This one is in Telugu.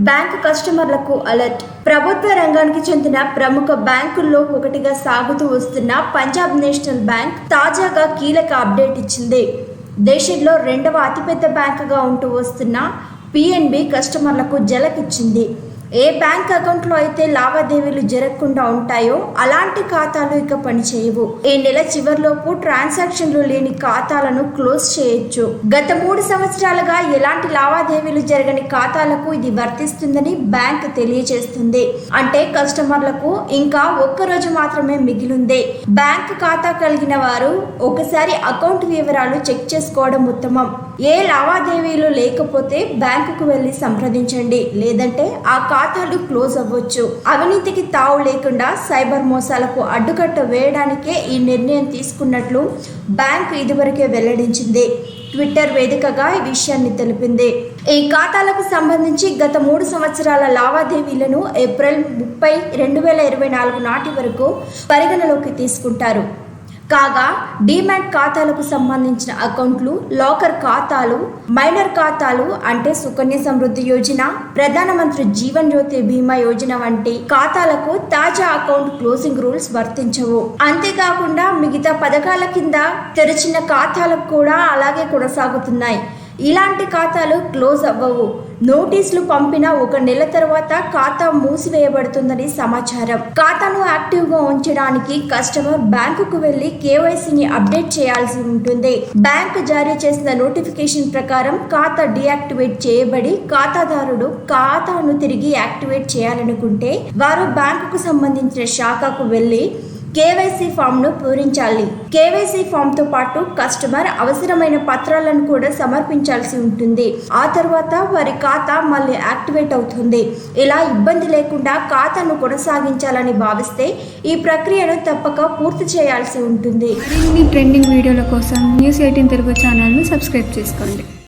బ్యాంకు కస్టమర్లకు అలర్ట్. ప్రభుత్వ రంగానికి చెందిన ప్రముఖ బ్యాంకుల్లో ఒకటిగా సాగుతూ వస్తున్న పంజాబ్ నేషనల్ బ్యాంక్ తాజాగా కీలక అప్డేట్ ఇచ్చింది. దేశంలో రెండవ అతిపెద్ద బ్యాంకుగా ఉంటూ వస్తున్న పిఎన్బి కస్టమర్లకు జలకిచ్చింది. ఏ బ్యాంక్ అకౌంట్లో అయితే లావాదేవీలు జరగకుండా ఉంటాయో అలాంటి ఖాతాలు ఇక పనిచేయవు. ఈ నెల చివరిలోపు ట్రాన్సాక్షన్లు లేని ఖాతాలను క్లోజ్ చేయొచ్చు. గత 3 సంవత్సరాలుగా ఎలాంటి లావాదేవీలు జరగని ఖాతాలకు ఇది వర్తిస్తుందని బ్యాంక్ తెలియజేస్తుంది. అంటే కస్టమర్లకు ఇంకా ఒక్కరోజు మాత్రమే మిగిలింది. బ్యాంక్ ఖాతా కలిగిన వారు ఒకసారి అకౌంట్ వివరాలు చెక్ చేసుకోవడం ఉత్తమం. ఏ లావాదేవీలు లేకపోతే బ్యాంకుకు వెళ్లి సంప్రదించండి. లేదంటే ఆ ఖాతాలు క్లోజ్ అవ్వచ్చు. అవినీతికి తావు లేకుండా సైబర్ మోసాలకు అడ్డుకట్ట వేయడానికే ఈ నిర్ణయం తీసుకున్నట్లు బ్యాంక్ ఇదివరకే వెల్లడించింది. ట్విట్టర్ వేదికగా ఈ విషయాన్ని తెలిపింది. ఈ ఖాతాలకు సంబంధించి గత 3 సంవత్సరాల లావాదేవీలను ఏప్రిల్ 30, 2024 నాటి వరకు పరిగణలోకి తీసుకుంటారు. కాగా డీమ్యాట్ ఖాతాలకు సంబంధించిన అకౌంట్లు, లాకర్ ఖాతాలు, మైనర్ ఖాతాలు అంటే సుకన్య సమృద్ధి యోజన, ప్రధానమంత్రి జీవన్ జ్యోతి బీమా యోజన వంటి ఖాతాలకు తాజా అకౌంట్ క్లోజింగ్ రూల్స్ వర్తించవు. అంతేకాకుండా మిగతా పథకాల కింద తెరిచిన ఖాతాలకు కూడా అలాగే కొనసాగుతున్నాయి. ఇలాంటి ఖాతాలు క్లోజ్ అవ్వవు. నోటీసులు పంపిన 1 నెల తర్వాత ఖాతా మూసివేయబడుతుందని సమాచారం. ఖాతాను యాక్టివ్గా ఉంచడానికి కస్టమర్ బ్యాంకుకు వెళ్లి కేవైసీని అప్డేట్ చేయాల్సి ఉంటుంది. బ్యాంకు జారీ చేసిన నోటిఫికేషన్ ప్రకారం ఖాతా డీయాక్టివేట్ చేయబడి ఖాతాదారుడు ఖాతాను తిరిగి యాక్టివేట్ చేయాలనుకుంటే వారు బ్యాంకుకు సంబంధించిన శాఖకు వెళ్లి కేవైసీ ఫామ్ను పూరించాలి. కేవైసీ ఫామ్తో పాటు కస్టమర్ అవసరమైన పత్రాలను కూడా సమర్పించాల్సి ఉంటుంది. ఆ తర్వాత వారి ఖాతా మళ్ళీ యాక్టివేట్ అవుతుంది. ఇలా ఇబ్బంది లేకుండా ఖాతాను కొనసాగించాలని భావిస్తే ఈ ప్రక్రియను తప్పక పూర్తి చేయాల్సి ఉంటుంది. మరిన్ని ట్రెండింగ్ వీడియోల కోసం News18 తెలుగు ఛానల్ను సబ్స్క్రైబ్ చేసుకోండి.